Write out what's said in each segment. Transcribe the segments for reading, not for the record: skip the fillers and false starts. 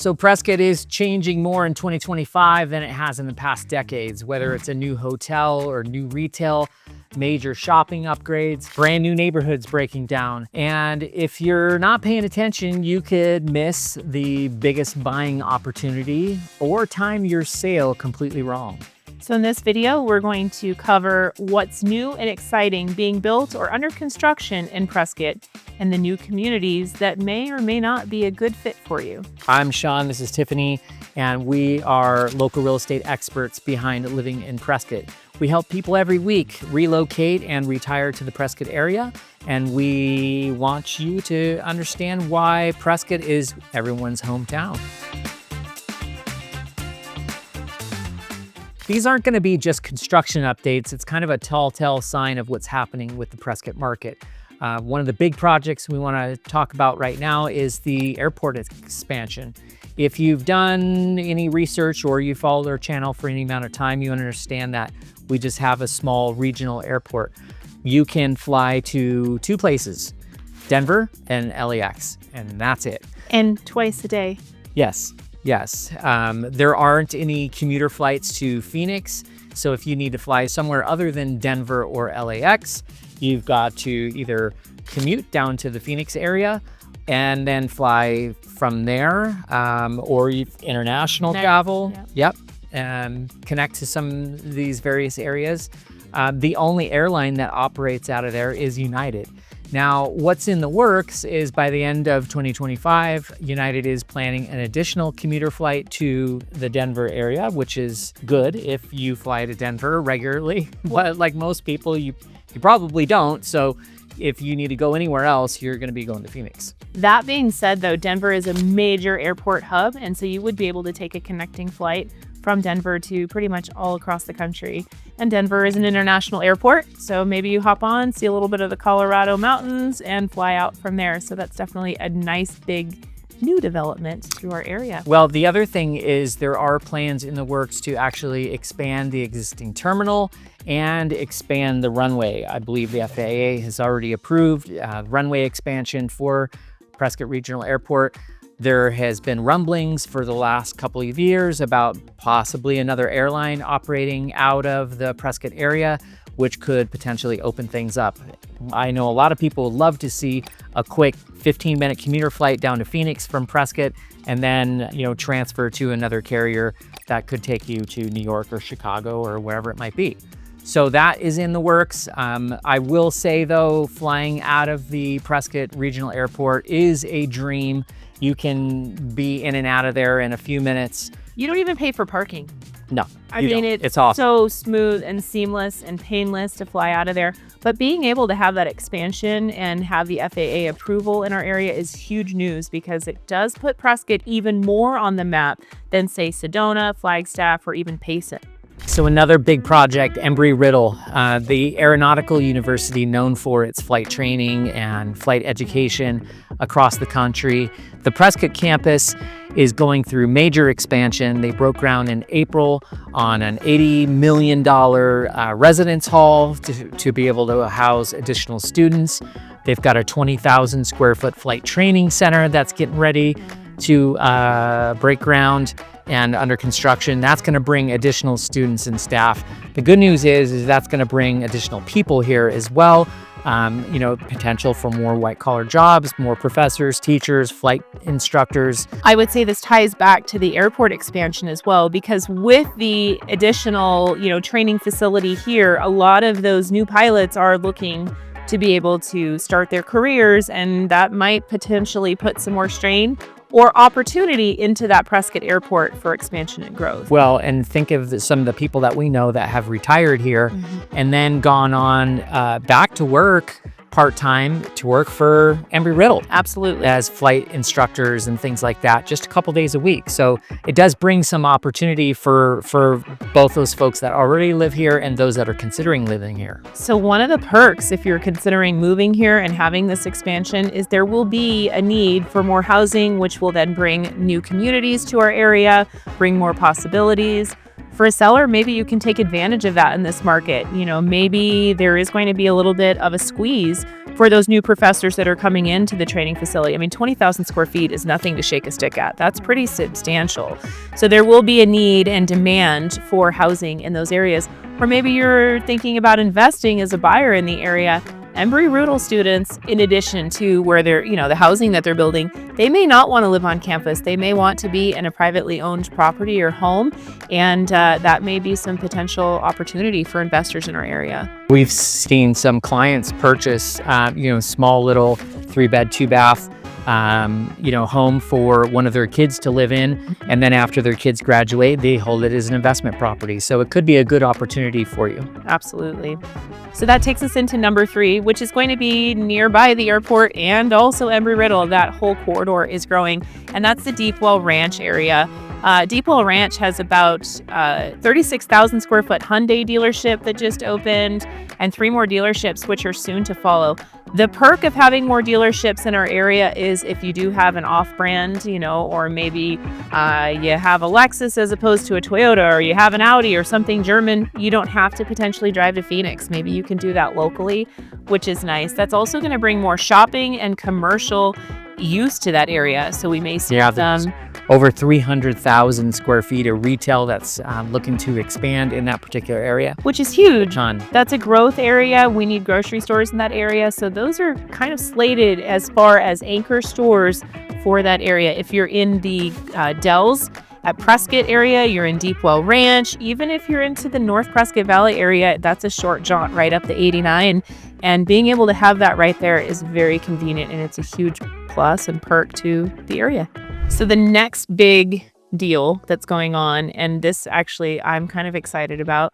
So Prescott is changing more in 2025 than it has in the past decades, whether it's a new hotel or new retail, major shopping upgrades, brand new neighborhoods breaking down. And if you're not paying attention, you could miss the biggest buying opportunity or time your sale completely wrong. So in this video, we're going to cover what's new and exciting being built or under construction in Prescott and the new communities that may or may not be a good fit for you. I'm Shawn, this is Tiffany, and we are local real estate experts behind living in Prescott. We help people every week relocate and retire to the Prescott area, and we want you to understand why Prescott is everyone's hometown. These aren't going to be just construction updates. It's kind of a telltale sign of what's happening with the Prescott market. One of the big projects we want to talk about right now is the airport expansion. If you've done any research or you followed our channel for any amount of time, you understand that we just have a small regional airport. You can fly to two places, Denver and LAX, and that's it. And twice a day. Yes. There aren't any commuter flights to Phoenix. So if you need to fly somewhere other than Denver or LAX, you've got to either commute down to the Phoenix area and then fly from there, or international travel. Yep. And connect to some of these various areas. The only airline that operates out of there is United. Now, what's in the works is by the end of 2025, United is planning an additional commuter flight to the Denver area, which is good if you fly to Denver regularly. But like most people, you probably don't. So if you need to go anywhere else, you're going to be going to Phoenix. That being said, though, Denver is a major airport hub, and so you would be able to take a connecting flight from Denver to pretty much all across the country. And Denver is an international airport, so maybe you hop on, see a little bit of the Colorado mountains, and fly out from there. So that's definitely a nice big new development to our area. Well, the other thing is there are plans in the works to actually expand the existing terminal and expand the runway. I believe the FAA has already approved runway expansion for Prescott Regional Airport. There has been rumblings for the last couple of years about possibly another airline operating out of the Prescott area, which could potentially open things up. I know a lot of people would love to see a quick 15-minute commuter flight down to Phoenix from Prescott and then, transfer to another carrier that could take you to New York or Chicago or wherever it might be. So that is in the works. I will say, though, flying out of the Prescott Regional Airport is a dream. You can be in and out of there in a few minutes. You don't even pay for parking. No, I mean, it's awesome. So smooth and seamless and painless to fly out of there. But being able to have that expansion and have the FAA approval in our area is huge news because it does put Prescott even more on the map than, say, Sedona, Flagstaff, or even Payson. So another big project, Embry Riddle, the aeronautical university known for its flight training and flight education across the country. The Prescott campus is going through major expansion. They broke ground in April on an $80 million residence hall to be able to house additional students. They've got a 20,000 square foot flight training center that's getting ready to break ground and under construction. That's going to bring additional students and staff. The good news is that's going to bring additional people here as well. Potential for more white-collar jobs, more professors, teachers, flight instructors. I would say this ties back to the airport expansion as well, because with the additional, training facility here, a lot of those new pilots are looking to be able to start their careers, and that might potentially put some more strain or opportunity into that Prescott airport for expansion and growth. Well, and think of some of the people that we know that have retired here and then gone on back to work part-time to work for Embry Riddle. Absolutely. As flight instructors and things like that, just a couple days a week. So it does bring some opportunity for both those folks that already live here and those that are considering living here. So one of the perks, if you're considering moving here and having this expansion, is there will be a need for more housing, which will then bring new communities to our area, bring more possibilities. For a seller, maybe you can take advantage of that in this market. Maybe there is going to be a little bit of a squeeze for those new professors that are coming into the training facility. I mean, 20,000 square feet is nothing to shake a stick at. That's pretty substantial. So there will be a need and demand for housing in those areas. Or maybe you're thinking about investing as a buyer in the area. Embry Riddle students, in addition to where they're, the housing that they're building, they may not want to live on campus. They may want to be in a privately owned property or home, and that may be some potential opportunity for investors in our area. We've seen some clients purchase, small little 3-bed, 2-bath, home for one of their kids to live in. And then after their kids graduate, they hold it as an investment property. So it could be a good opportunity for you. Absolutely. So that takes us into number 3, which is going to be nearby the airport and also Embry Riddle. That whole corridor is growing, and that's the Deepwell Ranch area. Deepwell Ranch has about 36,000 square foot Hyundai dealership that just opened, and 3 more dealerships which are soon to follow. The perk of having more dealerships in our area is if you do have an off-brand, or maybe you have a Lexus as opposed to a Toyota, or you have an Audi or something German, you don't have to potentially drive to Phoenix. Maybe you can do that locally, which is nice. That's also going to bring more shopping and commercial use to that area. So we may see some over 300,000 square feet of retail that's looking to expand in that particular area, which is huge. Ton. That's a growth area. We need grocery stores in that area. So those are kind of slated as far as anchor stores for that area. If you're in the Dells at Prescott area, you're in Deepwell Ranch. Even if you're into the North Prescott Valley area, that's a short jaunt right up the 89. And being able to have that right there is very convenient, and it's a huge plus and perk to the area. So the next big deal that's going on, and this actually I'm kind of excited about,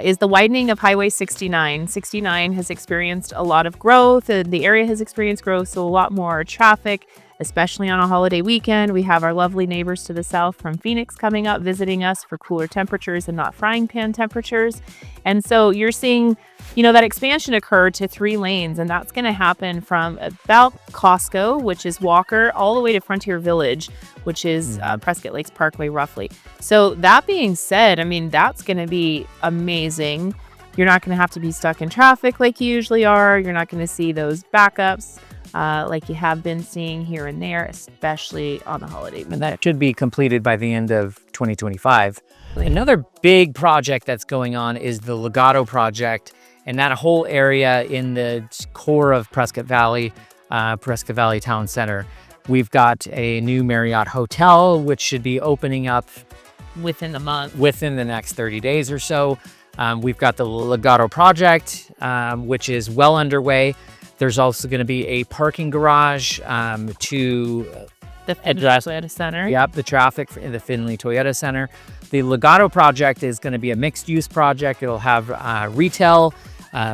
is the widening of Highway 69. 69 has experienced a lot of growth, and the area has experienced growth, so a lot more traffic, especially on a holiday weekend. We have our lovely neighbors to the south from Phoenix coming up, visiting us for cooler temperatures and not frying pan temperatures. And so you're seeing, that expansion occur to 3 lanes, and that's going to happen from about Costco, which is Walker, all the way to Frontier Village, which is Prescott Lakes Parkway, roughly. So that being said, that's going to be amazing. You're not going to have to be stuck in traffic like you usually are. You're not going to see those backups like you have been seeing here and there, especially on the holiday. And that should be completed by the end of 2025. Another big project that's going on is the Legato project, and that whole area in the core of Prescott Valley Town Center. We've got a new Marriott hotel, which should be opening up within the next 30 days or so. We've got the Legato project, which is well underway. There's also going to be a parking garage to the Toyota Center. Yep, the traffic in the Finley Toyota Center. The Legato project is going to be a mixed-use project. It'll have retail.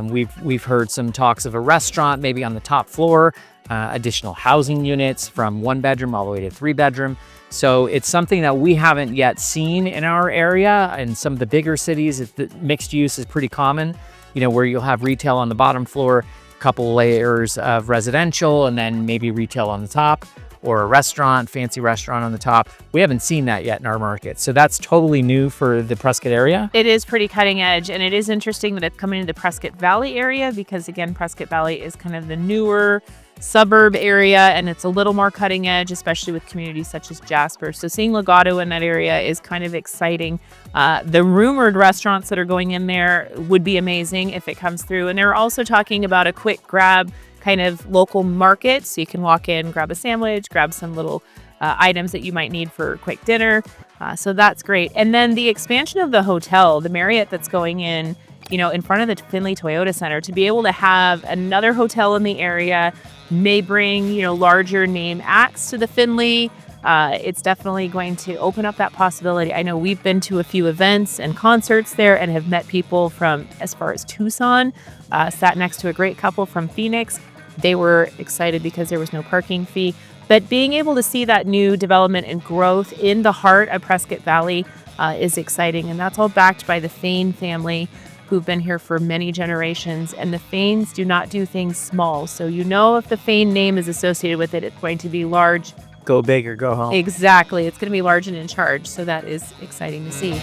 We've heard some talks of a restaurant, maybe on the top floor, additional housing units from 1-bedroom all the way to 3-bedroom. So it's something that we haven't yet seen in our area. In some of the bigger cities, the mixed use is pretty common, where you'll have retail on the bottom floor, a couple layers of residential, and then maybe retail on the top, or a fancy restaurant on the top. We haven't seen that yet in our market. So that's totally new for the Prescott area. It is pretty cutting edge, and it is interesting that it's coming into the Prescott Valley area because, again, Prescott Valley is kind of the newer suburb area, and it's a little more cutting edge, especially with communities such as Jasper. So seeing Legato in that area is kind of exciting. The rumored restaurants that are going in there would be amazing if it comes through. And they're also talking about a quick grab kind of local market, so you can walk in, grab a sandwich, grab some little items that you might need for a quick dinner. So that's great. And then the expansion of the hotel, the Marriott that's going in, in front of the Finley Toyota Center, to be able to have another hotel in the area may bring, larger name acts to the Finley. It's definitely going to open up that possibility. I know we've been to a few events and concerts there and have met people from as far as Tucson, sat next to a great couple from Phoenix. They were excited because there was no parking fee. But being able to see that new development and growth in the heart of Prescott Valley is exciting. And that's all backed by the Fain family, who've been here for many generations. And the Fains do not do things small. So if the Fain name is associated with it, it's going to be large. Go big or go home. Exactly. It's going to be large and in charge. So that is exciting to see.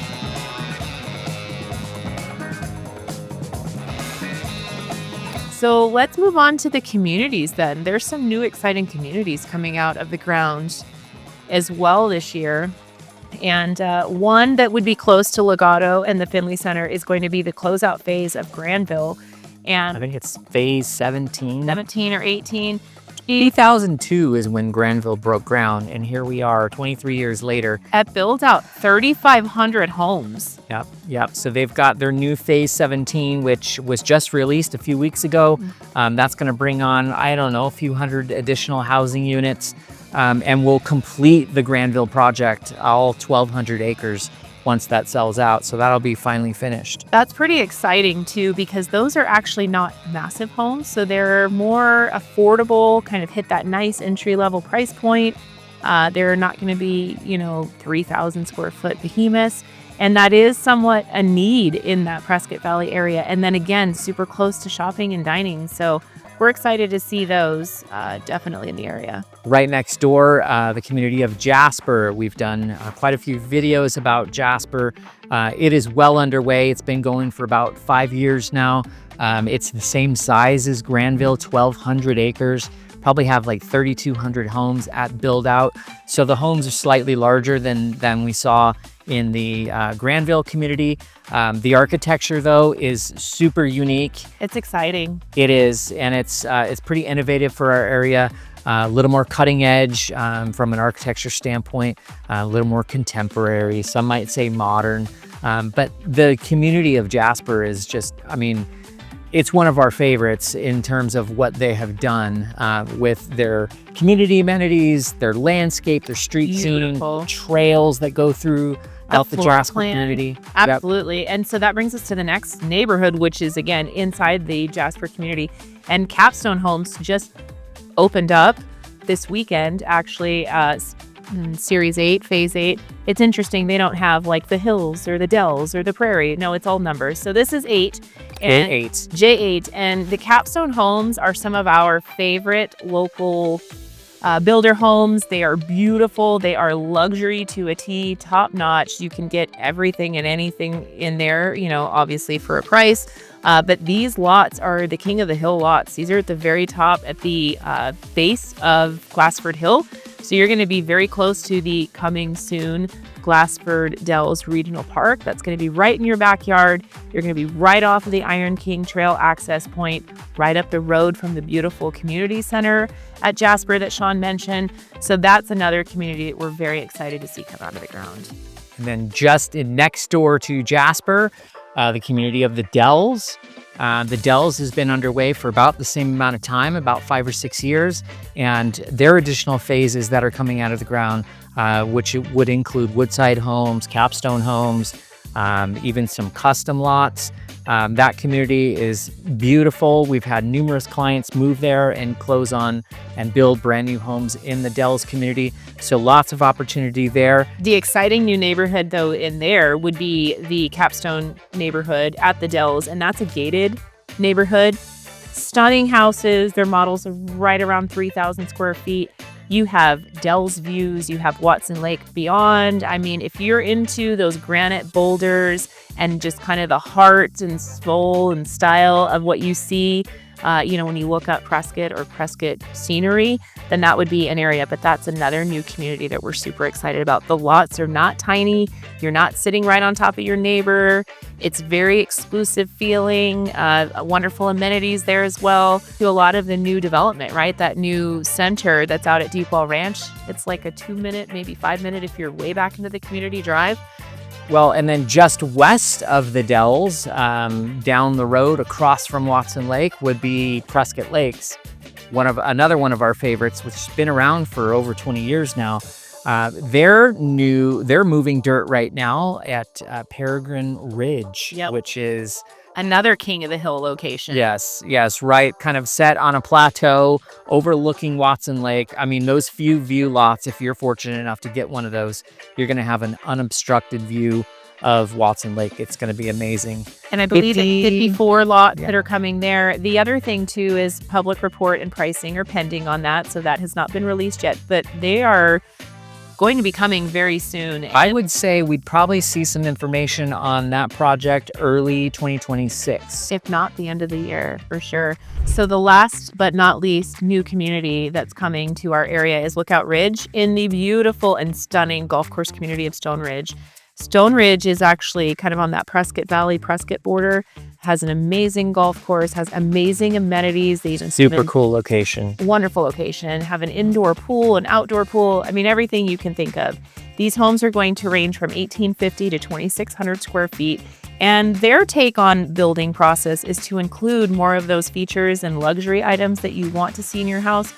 So let's move on to the communities then. There's some new exciting communities coming out of the ground as well this year. And one that would be close to Legato and the Finley Center is going to be the closeout phase of Granville. And I think it's phase 17. 17 or 18. 2002 is when Granville broke ground, and here we are 23 years later. At build out 3,500 homes. Yep. So they've got their new phase 17, which was just released a few weeks ago. That's going to bring on, I don't know, a few hundred additional housing units, and will complete the Granville project, all 1,200 acres, once that sells out. So that'll be finally finished. That's pretty exciting too, because those are actually not massive homes. So they're more affordable, kind of hit that nice entry-level price point. They're not going to be, 3,000 square foot behemoths. And that is somewhat a need in that Prescott Valley area. And then again, super close to shopping and dining. So we're excited to see those definitely in the area. Right next door, the community of Jasper. We've done quite a few videos about Jasper. It is well underway. It's been going for about 5 years now. It's the same size as Granville, 1,200 acres. Probably have like 3,200 homes at build out. So the homes are slightly larger than we saw in the Granville community. The architecture, though, is super unique. It's exciting. It is, and it's pretty innovative for our area. A little more cutting edge from an architecture standpoint, a little more contemporary. Some might say modern, but the community of Jasper is just, it's one of our favorites in terms of what they have done with their community amenities, their landscape, their street scene, trails that go through out the Jasper community. Absolutely. Yep. And so that brings us to the next neighborhood, which is again inside the Jasper community. And Capstone Homes just opened up this weekend, actually, Series 8, Phase 8. It's interesting. They don't have like the hills or the dells or the prairie. No, it's all numbers. So this is 8. And J8. And the Capstone Homes are some of our favorite local builder homes. They are beautiful. They are luxury to a T, top notch. You can get everything and anything in there, obviously for a price. But these lots are the king of the hill lots. These are at the very top at the base of Glassford Hill. So you're going to be very close to the coming soon Glassford Dells Regional Park. That's going to be right in your backyard. You're going to be right off of the Iron King Trail access point, right up the road from the beautiful community center at Jasper that Shawn mentioned. So that's another community that we're very excited to see come out of the ground. And then just next door to Jasper, the community of the Dells. The Dells has been underway for about the same amount of time, about 5 or 6 years, and there are additional phases that are coming out of the ground, which would include Woodside homes, Capstone homes, even some custom lots. That community is beautiful. We've had numerous clients move there and close on and build brand new homes in the Dells community. So lots of opportunity there. The exciting new neighborhood, though, in there would be the Capstone neighborhood at the Dells, and that's a gated neighborhood. Stunning houses. Their models are right around 3,000 square feet. You have Dells views, you have Watson Lake beyond. If you're into those granite boulders and just kind of the heart and soul and style of what you see, when you look up Prescott or Prescott scenery, then that would be an area. But that's another new community that we're super excited about. The lots are not tiny. You're not sitting right on top of your neighbor. It's very exclusive feeling, wonderful amenities there as well. To a lot of the new development, right? That new center that's out at Deepwell Ranch. It's like a 2-minute, maybe 5-minute if you're way back into the community drive. Well, and then just west of the Dells, down the road across from Watson Lake, would be Prescott Lakes, another one of our favorites, which has been around for over 20 years now. They're moving dirt right now at Peregrine Ridge, which is another king of the hill location. Yes, right. Kind of set on a plateau overlooking Watson Lake. Those few view lots, if you're fortunate enough to get one of those, you're going to have an unobstructed view of Watson Lake. It's going to be amazing. And I believe 54 lots that are coming there. The other thing, too, is public report and pricing are pending on that. So that has not been released yet. But they are going to be coming very soon. I would say we'd probably see some information on that project early 2026. If not the end of the year, for sure. So the last but not least new community that's coming to our area is Lookout Ridge in the beautiful and stunning golf course community of Stone Ridge. Stone Ridge is actually kind of on that Prescott Valley, Prescott border, has an amazing golf course, has amazing amenities. They even Super cool location. Wonderful location, have an indoor pool, an outdoor pool. I mean, everything you can think of. These homes are going to range from 1,850 to 2,600 square feet. And their take on building process is to include more of those features and luxury items that you want to see in your house,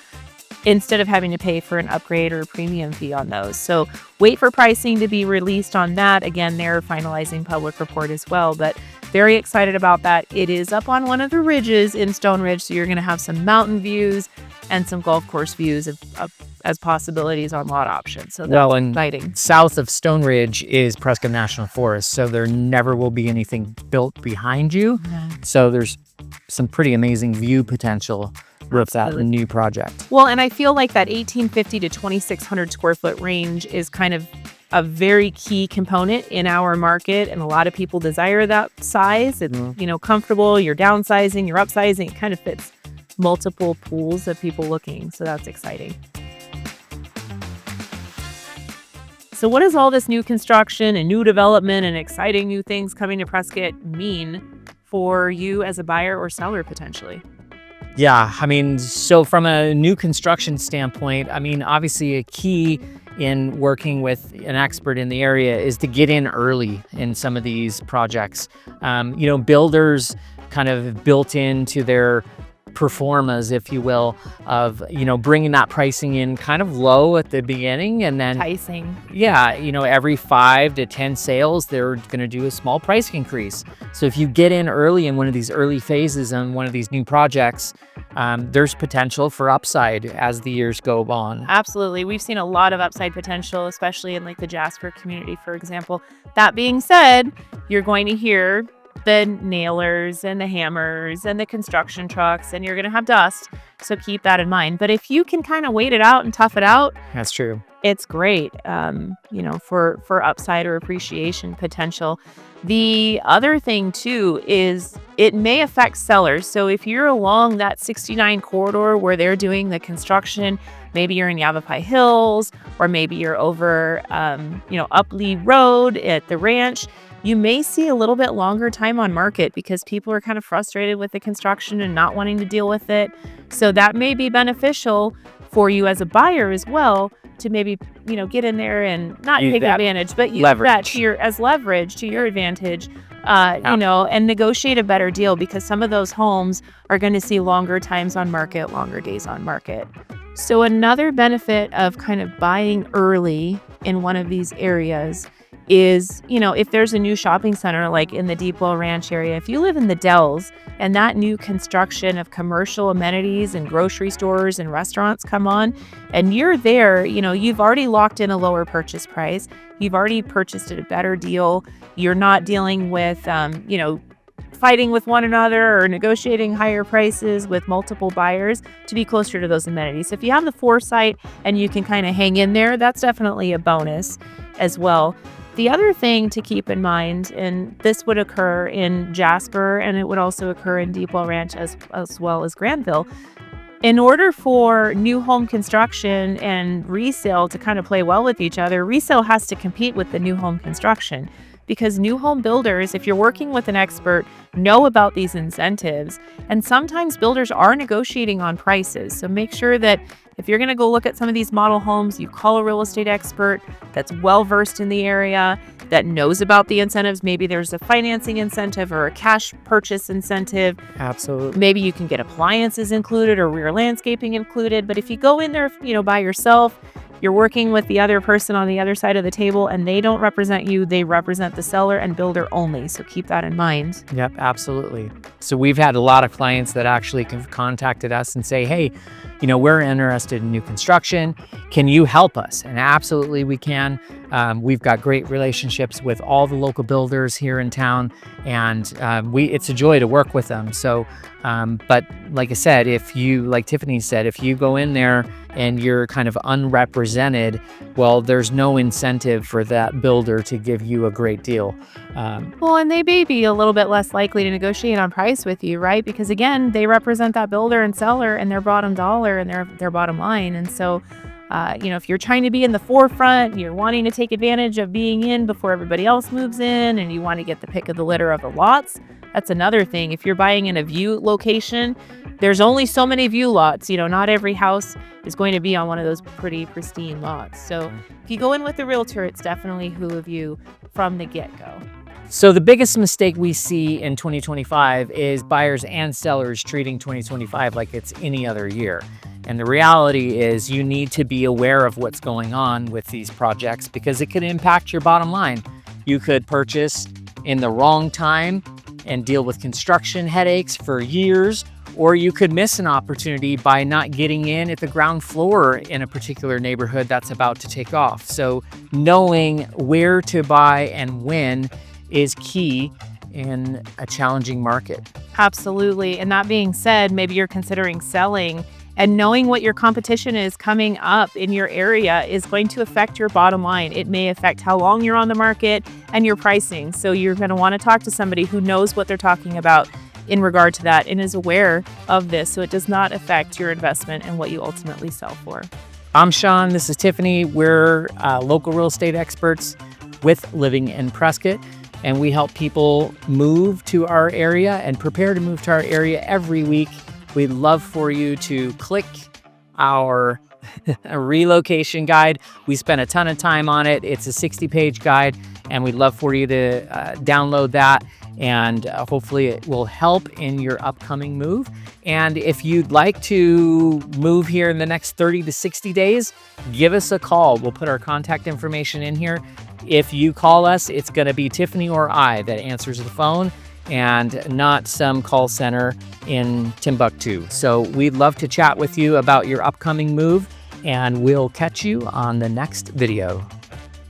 instead of having to pay for an upgrade or a premium fee on those. So wait for pricing to be released on that. Again, they're finalizing public report as well, but very excited about that. It is up on one of the ridges in Stone Ridge, so you're going to have some mountain views and some golf course views as possibilities on lot options. So that's exciting. South of Stone Ridge is Prescott National Forest, so there never will be anything built behind you. Yeah. So there's some pretty amazing view potential with that new project. Well, and I feel like that 1,850 to 2,600 square foot range is kind of a very key component in our market, and a lot of people desire that size. It's comfortable. You're downsizing, you're upsizing. It kind of fits multiple pools of people looking, so that's exciting. So what does all this new construction and new development and exciting new things coming to Prescott mean for you as a buyer or seller potentially? Yeah, I mean, so from a new construction standpoint, I mean, obviously a key in working with an expert in the area is to get in early in some of these projects. Builders kind of built into their performas, if you will, of, bringing that pricing in kind of low at the beginning, and then enticing. Yeah, every 5 to 10 sales, they're going to do a small price increase. So if you get in early in one of these early phases on one of these new projects, there's potential for upside as the years go on. Absolutely. We've seen a lot of upside potential, especially in like the Jasper community, for example. That being said, you're going to hear the nailers and the hammers and the construction trucks, and you're going to have dust. So keep that in mind. But if you can kind of wait it out and tough it out, that's true. It's great, for upside or appreciation potential. The other thing too is it may affect sellers. So if you're along that 69 corridor where they're doing the construction, maybe you're in Yavapai Hills, or maybe you're over, Upley Road at the ranch, you may see a little bit longer time on market because people are kind of frustrated with the construction and not wanting to deal with it. So that may be beneficial for you as a buyer as well, to maybe, get in there and not take advantage, but use that as leverage to your advantage, and negotiate a better deal, because some of those homes are going to see longer times on market, longer days on market. So another benefit of kind of buying early in one of these areas is, if there's a new shopping center, like in the Deepwell Ranch area, if you live in the Dells and that new construction of commercial amenities and grocery stores and restaurants come on, and you're there, you've already locked in a lower purchase price. You've already purchased at a better deal. You're not dealing with, fighting with one another or negotiating higher prices with multiple buyers to be closer to those amenities. So if you have the foresight and you can kind of hang in there, that's definitely a bonus as well. The other thing to keep in mind, and this would occur in Jasper and it would also occur in Deepwell Ranch as well as Granville, in order for new home construction and resale to kind of play well with each other, resale has to compete with the new home construction. Because new home builders, if you're working with an expert, know about these incentives. And sometimes builders are negotiating on prices. So make sure that if you're going to go look at some of these model homes, you call a real estate expert that's well-versed in the area, that knows about the incentives. Maybe there's a financing incentive or a cash purchase incentive. Absolutely. Maybe you can get appliances included or rear landscaping included. But if you go in there, by yourself, you're working with the other person on the other side of the table, and they don't represent you. They represent the seller and builder only. So keep that in mind. Yep, absolutely. So we've had a lot of clients that actually have contacted us and say, hey, we're interested in new construction. Can you help us? And absolutely we can. We've got great relationships with all the local builders here in town, and it's a joy to work with them. So, but like I said, like Tiffany said, if you go in there and you're kind of unrepresented, well, there's no incentive for that builder to give you a great deal. Well, and they may be a little bit less likely to negotiate on price with you, right? Because again, they represent that builder and seller and their bottom dollar and their bottom line. And so, if you're trying to be in the forefront, you're wanting to take advantage of being in before everybody else moves in, and you want to get the pick of the litter of the lots, that's another thing. If you're buying in a view location, there's only so many view lots. Not every house is going to be on one of those pretty pristine lots. So if you go in with a realtor, it's definitely who of you from the get-go. So the biggest mistake we see in 2025 is buyers and sellers treating 2025 like it's any other year. And the reality is you need to be aware of what's going on with these projects because it could impact your bottom line. You could purchase in the wrong time and deal with construction headaches for years, or you could miss an opportunity by not getting in at the ground floor in a particular neighborhood that's about to take off. So knowing where to buy and when is key in a challenging market. Absolutely. And that being said, maybe you're considering selling, and knowing what your competition is coming up in your area is going to affect your bottom line. It may affect how long you're on the market and your pricing. So you're going to want to talk to somebody who knows what they're talking about in regard to that and is aware of this, so it does not affect your investment and what you ultimately sell for. I'm Shawn. This is Tiffany. We're local real estate experts with Living in Prescott, and we help people move to our area and prepare to move to our area every week. We'd love for you to click our relocation guide. We spent a ton of time on it. It's a 60-page guide, and we'd love for you to download that, and hopefully it will help in your upcoming move. And if you'd like to move here in the next 30 to 60 days, give us a call. We'll put our contact information in here. If you call us, it's going to be Tiffany or I that answers the phone, and not some call center in Timbuktu. So we'd love to chat with you about your upcoming move, and we'll catch you on the next video.